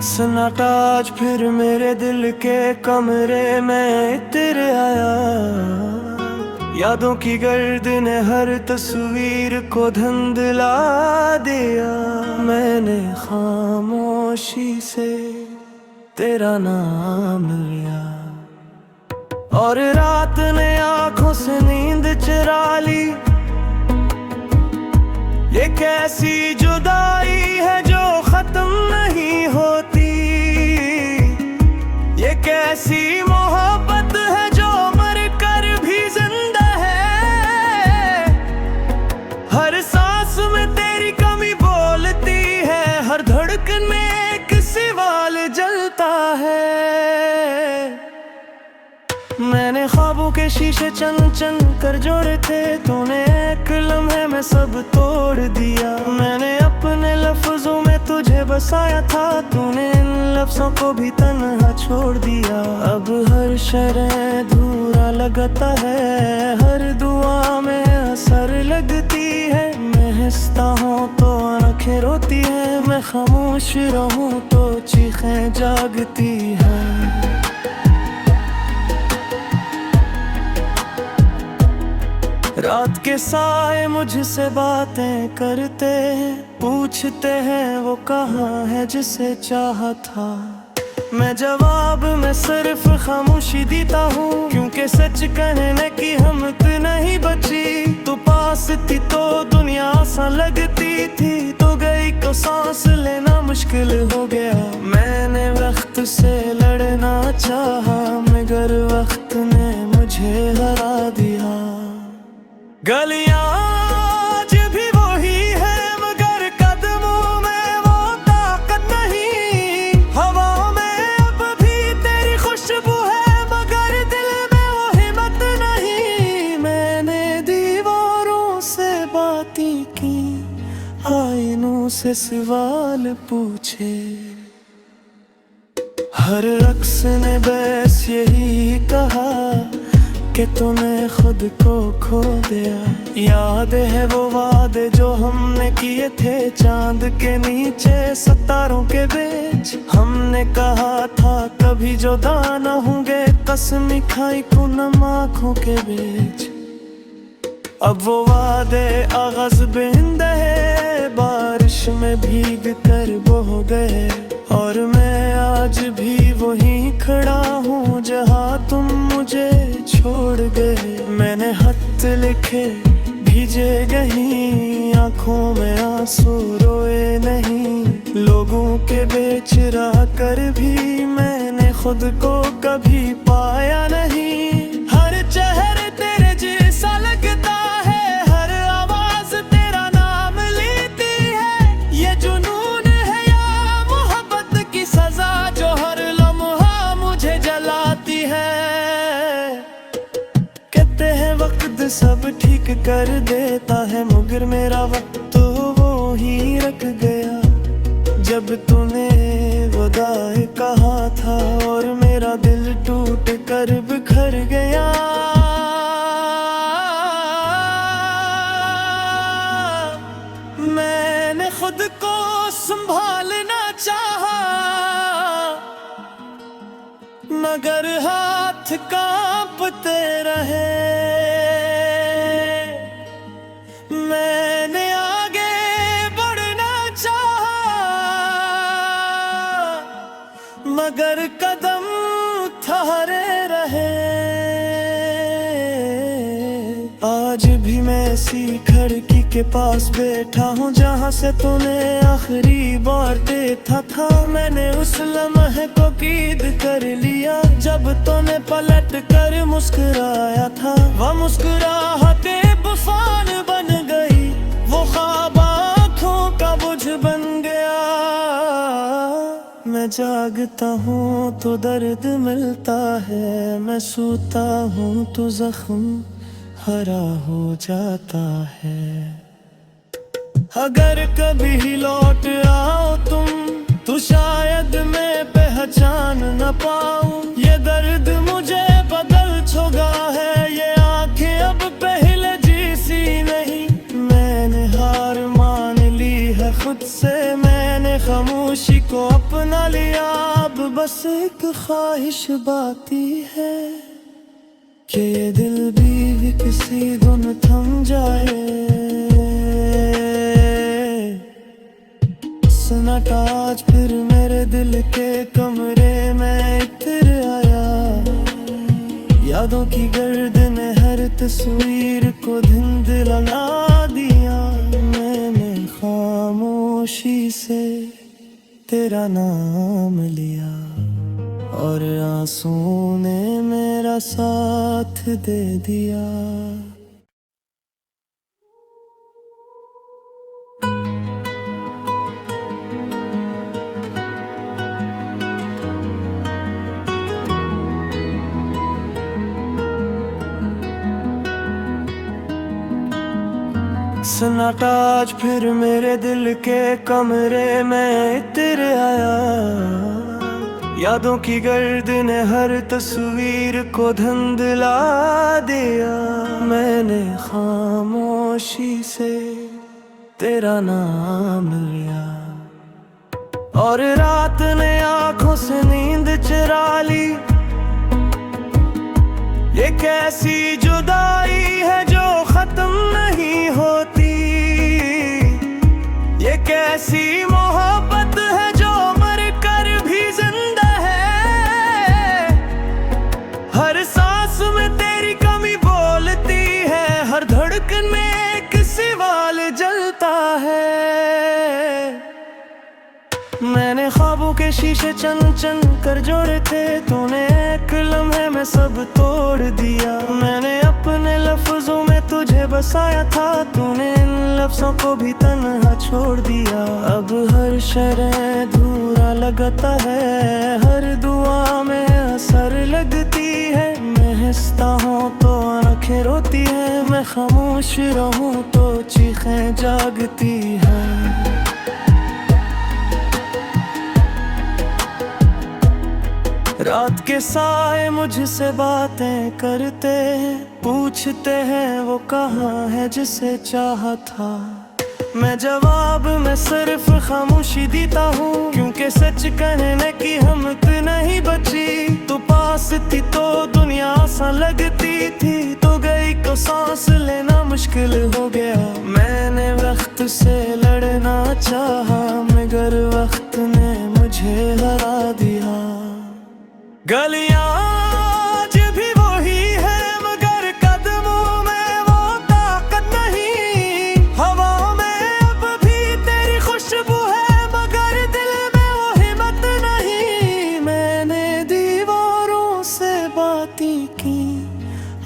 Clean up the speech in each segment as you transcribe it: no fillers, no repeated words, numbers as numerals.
सन्नाटा आज फिर मेरे दिल के कमरे में तेरे आया। यादों की गर्द ने हर तस्वीर को धुंधला दिया। मैंने खामोशी से तेरा नाम लिया और रात ने आंखों से नींद चुरा ली। ये कैसी जुदाई है जो खत्म नहीं होती। ये कैसी मोहब्बत है जो मर कर भी जिंदा है। हर सांस में तेरी कमी बोलती है, हर धड़कन में एक सवाल जलता है। मैंने ख्वाबों के शीशे चन चन कर जोड़े थे, तूने एक लम्हे में सब तोड़ दिया। मैंने अपने लफ्जों में तुझे बसाया था, तूने इन लफ्जों को भी तन्हा छोड़ दिया। अब हर शरह धूरा लगता है, हर दुआ में असर लगती है। मैं हंसता हूँ तो आंखें रोती है, मैं खामोश रहूँ तो चीखें जागती है। रात के साए मुझसे बातें करते हैं, पूछते हैं वो कहाँ है जिसे चाहा था। मैं जवाब में सिर्फ खामोशी देता हूँ, क्योंकि सच कहने की हिम्मत नहीं बची। तू पास थी तो दुनिया आसान लगती थी, तो गई को सांस लेना मुश्किल हो गया। मैंने वक्त से लड़ना चाहा, मगर वक्त ने मुझे हरा दिया। गलियां आज भी वही है, मगर कदमों में वो ताकत नहीं। हवाओं में अब भी तेरी खुशबू है, मगर दिल में वो हिम्मत नहीं। मैंने दीवारों से बातें की, आईनों से सवाल पूछे। हर रक्स ने बस यही कहा कि तूने खुद को खो दिया। याद है वो वादे जो हमने किए थे, चांद के नीचे सितारों के बीच। हमने कहा था कभी जुदा न होंगे, कसम खाई पूनम आँखों के बीच। अब वो वादे आगाज़ बिंद है, बारिश में भीग कर बह गए। और मैं आज भी वहीं खड़ा हूँ जहाँ तुम मुझे छोड़ गए। मैंने खत लिखे भीजे गही, आंखों में आंसू रोए नहीं। लोगों के बीच रह कर भी मैंने खुद को कभी पाया नहीं। हर चेहरे तेरे जैसा लगता है, हर आवाज तेरा नाम लेती है। ये जुनून है या मोहब्बत की सजा जो हर लम्हा मुझे जलाती है। कहते हैं वक्त सब ठीक कर देता है, मगर मेरा वक्त तो वो ही रख गया। जब तूने वदाए कहा था और मेरा दिल टूट कर बिखर गया। मैंने खुद को संभालना चाहा, मगर हाथ कांपते रहे। मैंने आगे बढ़ना चाहा, मगर कदम ठहरे रहे। आज भी मैं इसी खिड़की के पास बैठा हूँ जहाँ से तूने आखिरी बार देखा था। मैंने उस लम्हे को कैद कर लिया जब तूने पलट कर मुस्कुराया था। वह मुस्कुराहटे तूफान बन गई, वो ख्वाब आँखों का बोझ बन गया। मैं जागता हूँ तो दर्द मिलता है, मैं सोता हूँ तो जख्म हरा हो जाता है। अगर कभी लौट आओ तुम, तो शायद मैं पहचान न पाऊं। ये दर्द मुझे बदल चुका है, ये आंखें अब पहले जैसी नहीं। मैंने हार मान ली है खुद से, मैंने खामोशी को अपना लिया। अब बस एक ख्वाहिश बाकी है कि ये दिल भी किसी धुन थम जाए। सन्नाटा आज फिर मेरे दिल के कमरे में इतर आया। यादों की गर्द ने हर तस्वीर को धुंधला दिया। मैंने खामोशी से तेरा नाम लिया और आंसू ने मेरा साथ दे दिया। सन्नाटा आज फिर मेरे दिल के कमरे में इतर आया। यादों की गर्द ने हर तस्वीर को धुंधला दिया। मैंने खामोशी से तेरा नाम लिया और रात ने आंखों से नींद चुरा ली। ये कैसी जुदाई है जो खत्म नहीं होती। ये कैसी मोहब्बत है जो मर कर भी जिंदा है। हर सांस में तेरी कमी बोलती है, हर धड़कन में एक सवाल जलता है। मैंने ख्वाबों के शीशे चन चन कर जोड़े थे, तूने एक लम्हे में सब तोड़ दिया। मैंने अपने लफ्जों में तुझे बसाया था, तूने इन लफ्जों को भी तन्हा छोड़ दिया। अब हर शरह धूरा लगता है, हर दुआ में असर लगती है। मैं हंसता हूँ तो आंखें रोती है, मैं खामोश रहूँ तो चीखें जागती है। रात के साए मुझसे बातें करते हैं, पूछते हैं वो कहाँ है जिसे चाहा था। मैं जवाब में सिर्फ खामोशी देता हूँ, क्योंकि सच कहने की हिम्मत नहीं बची। तू पास थी तो दुनिया आसान लगती थी, तो गई को सांस लेना मुश्किल हो गया। मैंने वक्त से लड़ना चाहा, मगर वक्त ने मुझे हरा दिया। गलियां आज भी वही है, मगर कदमों में वो ताकत नहीं। हवाओं में अब भी तेरी खुशबू है, मगर दिल में वो हिम्मत नहीं। मैंने दीवारों से बातें की,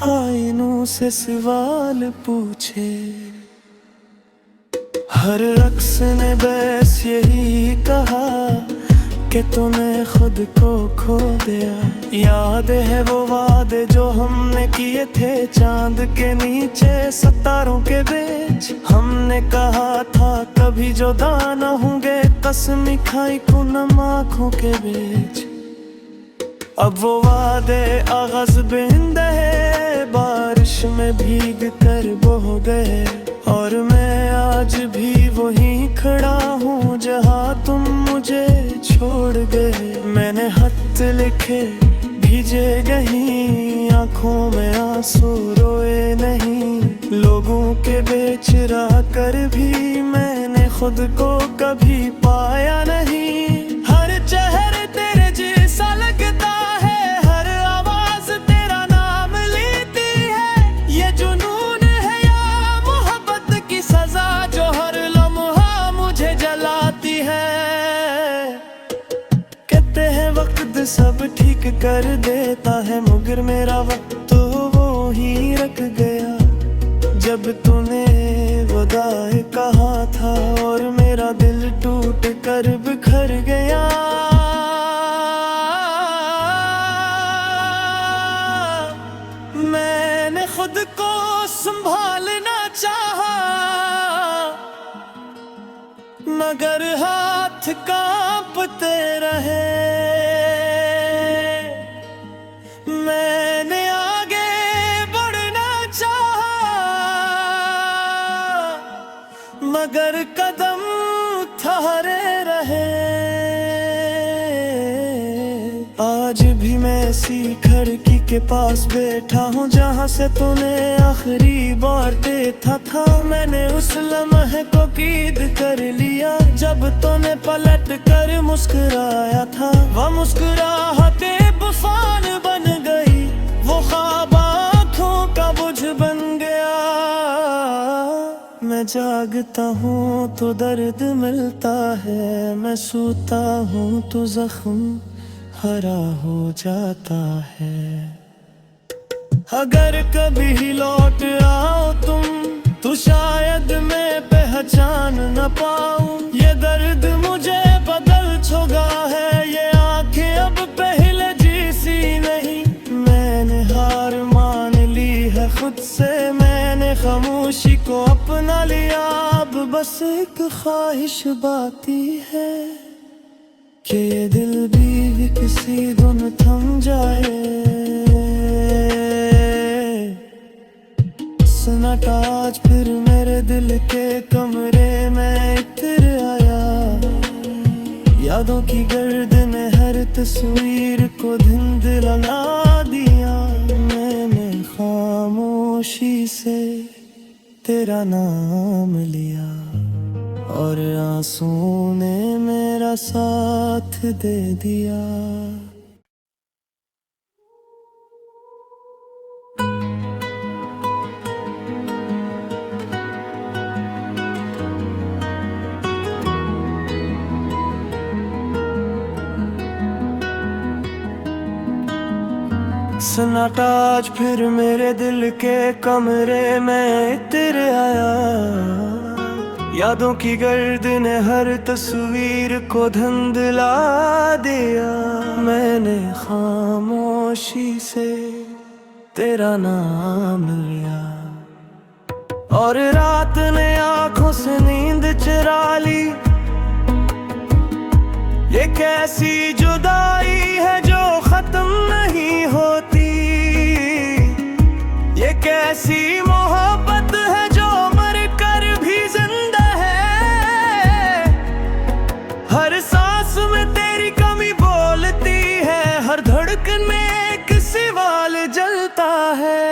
आईनों से सवाल पूछे। हर रक्स ने बस यही कहा कि तूने खुद को खो दिया। याद है वो वादे जो हमने किए थे, चांद के नीचे सितारों के बीच। हमने कहा था कभी जुदा न होंगे, कसम खाई पूनम आँखों के बीच। अब वो वादे आगाज़ बिंद है, बारिश में भीग कर बह गए। और मैं आज भी वहीं खड़ा हूँ जहाँ तुम मुझे छोड़ गए। मैंने खत लिखे भीजे कहीं, आंखों में आंसू रोए नहीं। लोगों के बीच रह कर भी मैंने खुद को कभी पाया नहीं। हर चेहरे तेरे जैसा लगता है, हर आवाज तेरा नाम लेती है। ये जुनून है या मोहब्बत की सजा जो हर लम्हा मुझे जलाती है। कहते हैं वक्त सब ठीक कर देता है, मगर मेरा वक्त तो वो ही रख गया। जब तूने वदाए कहा था और मेरा दिल टूट कर बिखर गया। मैंने खुद को संभालना चाहा, मगर हाथ कांपते रहे। मैंने आगे बढ़ना चाहा, मगर कदम ठहरे। उसी खिड़की के पास बैठा हूँ जहाँ से तूने आखिरी बार देखा था। मैंने उस लम्हे को कीद कर लिया जब तूने पलट कर मुस्कुराया था। वह मुस्कुराहटे तूफान बन गई, वो ख्वाब आँखों का बुझ बन गया। मैं जागता हूँ तो दर्द मिलता है, मैं सोता हूँ तो जख्म हरा हो जाता है। अगर कभी लौट आओ तुम तो शायद मैं पहचान न पाऊं। ये दर्द मुझे बदल चुका है, ये आंखें अब पहले जैसी नहीं। मैंने हार मान ली है खुद से, मैंने खामोशी को अपना लिया। अब बस एक ख्वाहिश बाकी है कि ये दिल भी किसी दिन थम जाए। सन्नाटा आज फिर मेरे दिल के कमरे में इतर आया। यादों की गर्द ने हर तस्वीर को धुंधला दिया। मैंने खामोशी से तेरा नाम लिया और आंसुओं ने मेरा साथ दे दिया। सन्नाटा आज फिर मेरे दिल के कमरे में इतर आया। यादों की गर्द ने हर तस्वीर को धुंधला दिया। मैंने खामोशी से तेरा नाम लिया और रात ने आंखों से नींद चुरा ली। ये कैसी जुदाई है जो खत्म नहीं होती, ये कैसी मोहब्बत है जो मर कर भी जिंदा है। हर सांस में तेरी कमी बोलती है, हर धड़कन में एक सवाल जलता है।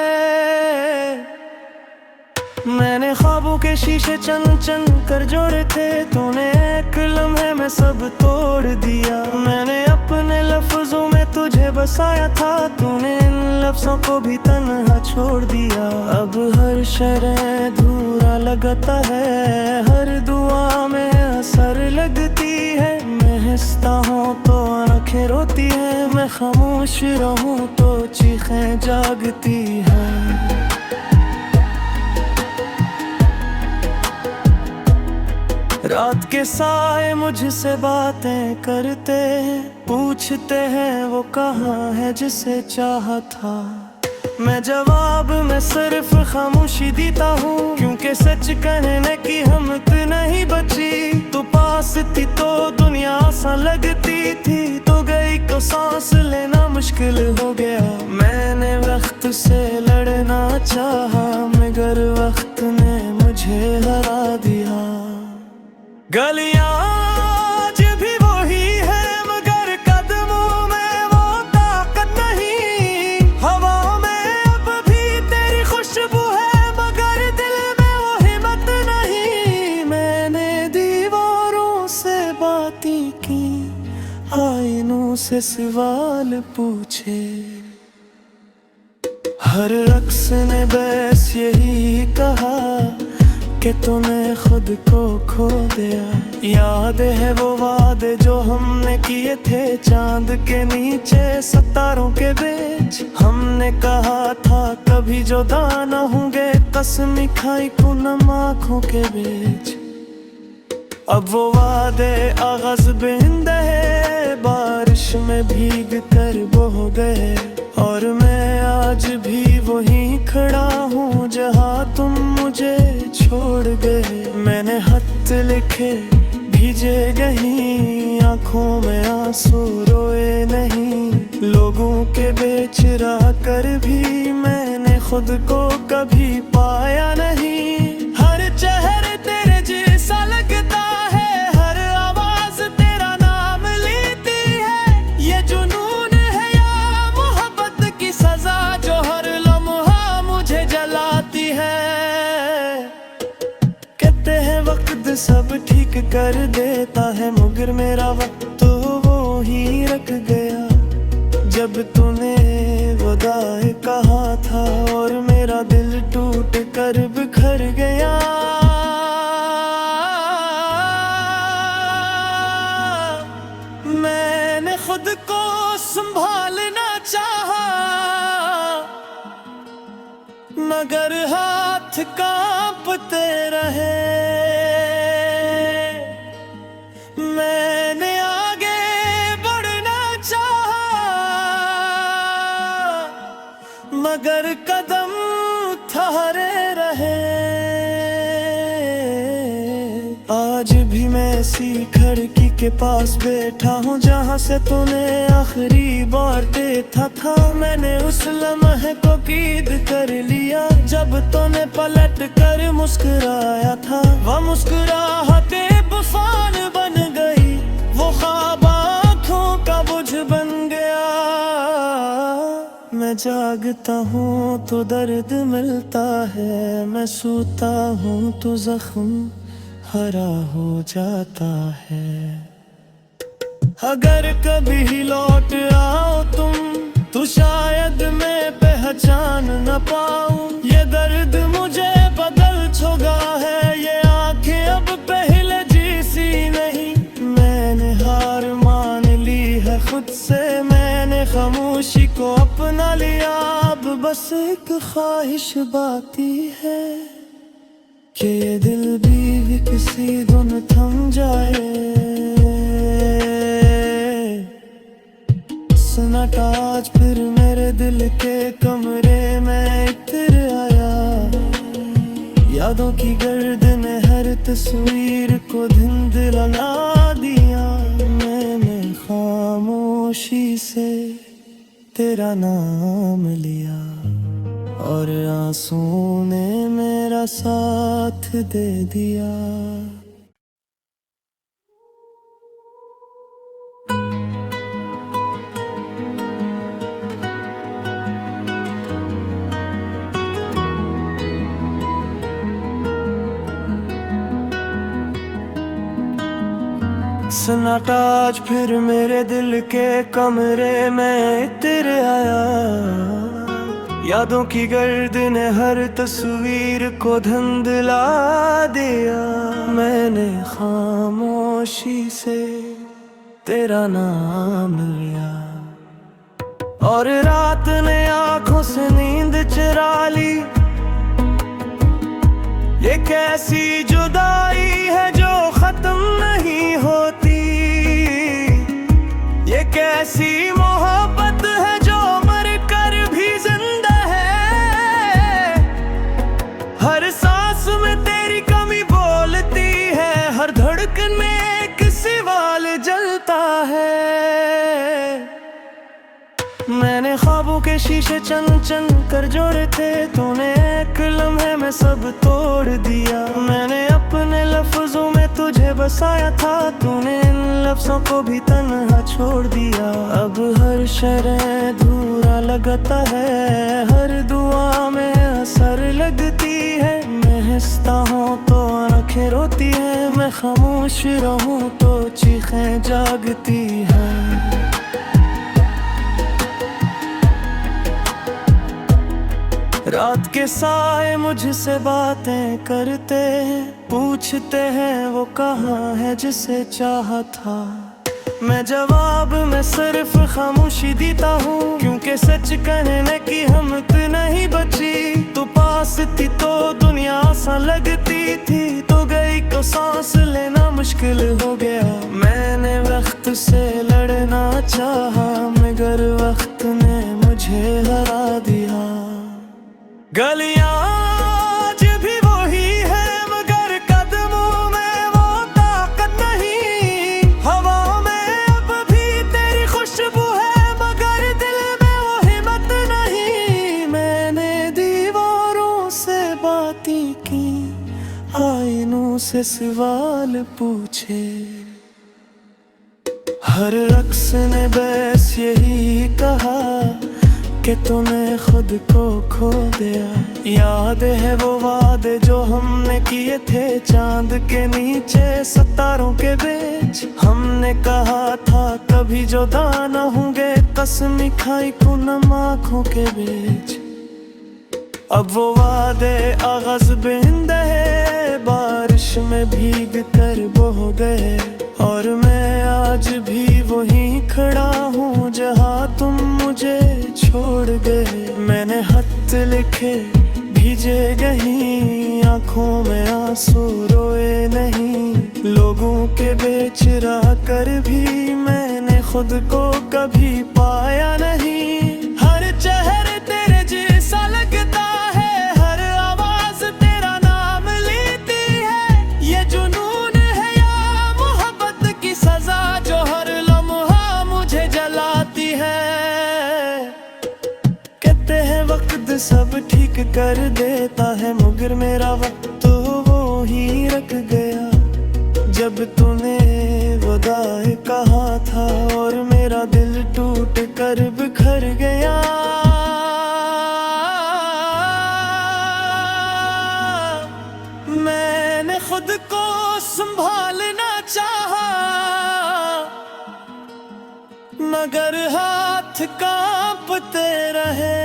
मैंने ख्वाबों के शीशे चन चन कर जोड़े थे, तूने एक लम्हे में सब तोड़ दिया। मैंने अपने लफ्जों में तुझे बसाया था, तूने इन लफ्जों को भी तन्हा छोड़ दिया। अब हर शरह अधूरा लगता है, हर दुआ में असर लगती है। मैं हंसता हूँ तो आंखें रोती है, मैं खामोश रहूँ तो चीखें जागती है। रात के साए मुझसे बातें करते हैं, पूछते हैं वो कहाँ है जिसे चाहा था। मैं जवाब में सिर्फ खामोशी देता हूँ, क्योंकि सच कहने की हिम्मत नहीं बची। तू पास थी तो दुनिया आसान लगती थी, तो गई तो सांस लेना मुश्किल हो गया। मैंने वक्त से लड़ना चाहा, मगर वक्त ने मुझे हरा दिया। गलियां आज भी वही है, मगर कदमों में वो ताकत नहीं। हवा में अब भी तेरी खुशबू है, मगर दिल में वो हिम्मत नहीं। मैंने दीवारों से बातें की, आईनों से सवाल पूछे। हर रक्स ने बस यही कहा कि तूने खुद को खो दिया। याद है वो वादे जो हमने किए थे, चांद के नीचे सितारों के बीच। हमने कहा था कभी जुदा न होंगे, कसम खाई पूनम आँखों के बीच। अब वो वादे आगाज़ बिंद है, बारिश में भीग कर बह गए। और मैं आज भी वहीं खड़ा हूँ जहाँ तुम मुझे छोड़ गए। मैंने खत लिखे भीजे कहीं, आंखों में आंसू रोए नहीं। लोगों के बीच रह कर भी मैंने खुद को कभी पाया नहीं। हर चेहरे तेरे जैसा लगता है, हर आवाज तेरा नाम लेती है। ये जुनून है या मोहब्बत मेरा वक्त तो वो ही रख गया जब तूने वदाए कहा था, और मेरा दिल टूट कर बिखर गया। मैंने खुद को संभालना चाहा, मगर हाथ कांपते रहे। मैंने आगे बढ़ना चाहा, मगर कदम ठहरे रहे। आज भी मैं इसी खिड़की के पास बैठा हूँ जहाँ से तूने आखिरी बार देखा था। मैंने उस लम्हे को कैद कर लिया जब तूने पलट कर मुस्कुराया था। वह मुस्कुराहटें तूफान बन गई, वो ख्वाब आँखों का बुझ बन गया। मैं जागता हूँ तो दर्द मिलता है, मैं सोता हूँ तो जख्म हरा हो जाता है। अगर कभी लौट आओ तुम तो शायद मैं पहचान न पाऊं। ये दर्द मुझे बदल चुका है, ये आंखें अब पहले जैसी नहीं। मैंने हार मान ली है खुद से, मैंने खामोशी को अपना लिया। अब बस एक ख्वाहिश बाकी है कि ये दिल भी किसी दिन थम जाए। सन्नाटा आज फिर मेरे दिल के कमरे में इतर आया। यादों की गर्द ने हर तस्वीर को धुंधला दिया। मैंने खामोशी से तेरा नाम लिया, और आंसू ने मेरा साथ दे दिया। सन्नाटा आज फिर मेरे दिल के कमरे में इतर आया। यादों की गर्द ने हर तस्वीर को धुंधला दिया। मैंने खामोशी से तेरा नाम लिया, और रात ने आंखों से नींद चुरा ली। ये कैसी जुदाई है जो खत्म नहीं होती, ये कैसी मोहब्बत है जो मर कर भी जिंदा है। हर सांस में तेरी कमी बोलती है, हर धड़कन में एक सवाल जलता है। मैंने ख्वाबों के शीशे चन चन कर जोड़े थे, तूने एक लम्हे में सब तोड़ दिया। मैंने अपने लफ्जों में तुझे बसाया था, तूने इन लफ्जों को भी तन्हा छोड़ दिया। अब हर शरह अधूरा लगता है, हर दुआ में असर लगती है। मैं हंसता हूँ तो आंखें रोती है, मैं खामोश रहूँ तो चीखें जागती है। रात के साए मुझसे बातें करते हैं, पूछते हैं वो कहाँ है जिसे चाहा था। मैं जवाब में सिर्फ खामोशी देता हूँ, क्योंकि सच कहने की हिम्मत नहीं बची। तू पास थी तो दुनिया आसान लगती थी, तो गई को सांस लेना मुश्किल हो गया। मैंने वक्त से लड़ना चाहा, मगर वक्त ने मुझे हरा दिया। गलियां आज भी वही है, मगर कदमों में वो ताकत नहीं। हवा में अब भी तेरी खुशबू है, मगर दिल में वो हिम्मत नहीं। मैंने दीवारों से बातें की, आईनों से सवाल पूछे। हर रक्स ने बस यही कहा कि तूने खुद को खो दिया। याद है वो वादे जो हमने किए थे, चांद के नीचे सितारों के बीच। बीच। हमने कहा था कभी जुदा न होंगे, कसम खाई पूनम आँखों के बीच। अब वो वादे आगाज़ बिंद है, बारिश में भीग कर बह गए। और मैं आज भी वहीं खड़ा हूँ जहाँ तुम मुझे छोड़ गए। मैंने खत लिखे भीजे कहीं, आँखों में आंसू रोए नहीं। लोगों के बेच रहा कर भी मैंने खुद को कभी पाया नहीं। हर चेहरे तेरे जैसा लगता है, हर आवाज तेरा नाम लेती है। ये जुनून है या मोहब्बत की सजा जो हर लम्हा मुझे जलाती है। कहते हैं वक्त सब ठीक कर देता है, मगर मेरा वक्त तो वो ही रख गया जब तूने वदाए कहा था। और मेरा दिल टूट कर बिखर गया। मैंने खुद को संभालना चाहा, मगर हाथ कांपते रहे।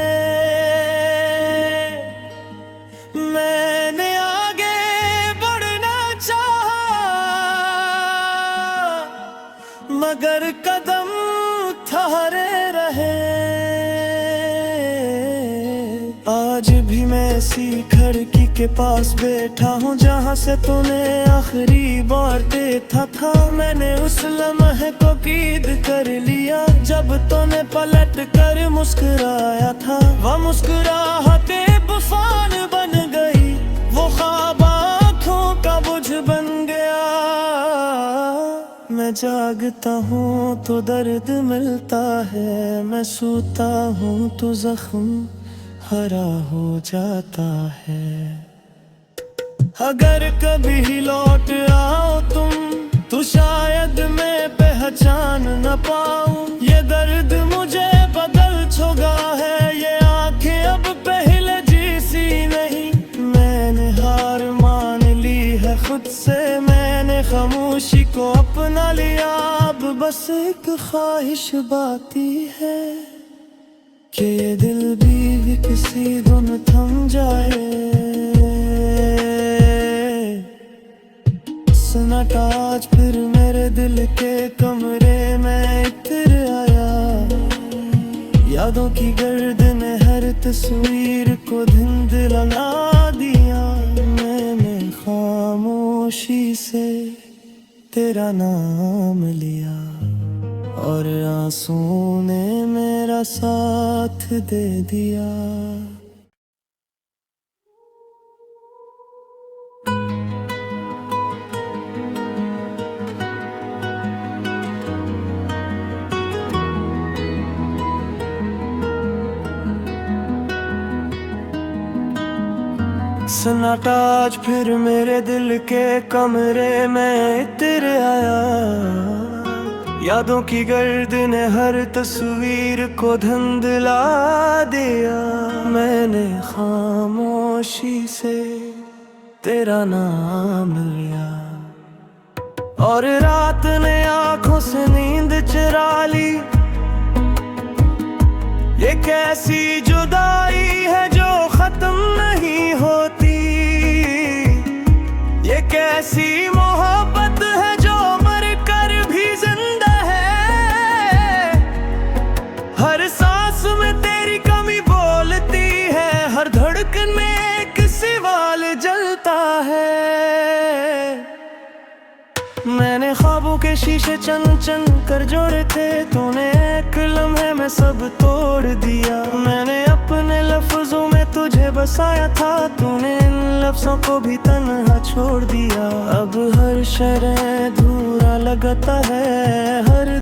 मैंने आगे बढ़ना चाहा, मगर कदम ठहरे रहे। आज भी मैं इसी खिड़की के पास बैठा हूँ जहाँ से तूने आखिरी बार देखा था। मैंने उस लम्हे को कैद कर लिया जब तूने पलट कर मुस्कुराया था। वह मुस्कुराहटे तूफान बन गई, वो ख्वाब आँखों का बुझ बन गया। मैं जागता हूँ तो दर्द मिलता है, मैं सोता हूँ तो जख्म हरा हो जाता है। अगर कभी लौट आओ तुम तो शायद मैं पहचान न पाऊं। ये दर्द मुझे बदल चुका है, ये आंखें अब पहले जैसी नहीं। मैंने हार मान ली है खुद से, मैंने खामोशी को अपना लिया। अब बस एक ख्वाहिश बाकी है कि ये दिल भी किसी दिन थम जाए। सन्नाटा आज फिर मेरे दिल के कमरे में इतर आया। यादों की गर्द ने हर तस्वीर को धुंधला दिया। मैंने खामोशी से तेरा नाम लिया, और आंसू ने मेरा साथ दे दिया। सन्नाटा आज फिर मेरे दिल के कमरे में इतर आया। यादों की गर्द ने हर तस्वीर को धुंधला दिया। मैंने खामोशी से तेरा नाम लिया, और रात ने आंखों से नींद चुरा ली। ये कैसी जुदाई है जो खत्म नहीं होती। ये कैसी मोहब्बत है जो मर कर भी जिंदा है। हर सांस में तेरी कमी बोलती है, हर धड़कन में एक सवाल जलता है। मैंने ख्वाबों के शीशे चन चन कर जोड़े थे, तूने एक लम्हे में सब तोड़ दिया। मैंने अपने लफ्जों में तुझे बसाया था, तूने इन लफ्जों को भी तन्हा छोड़ दिया। अब हर शर्र अधूरा लगता है, हर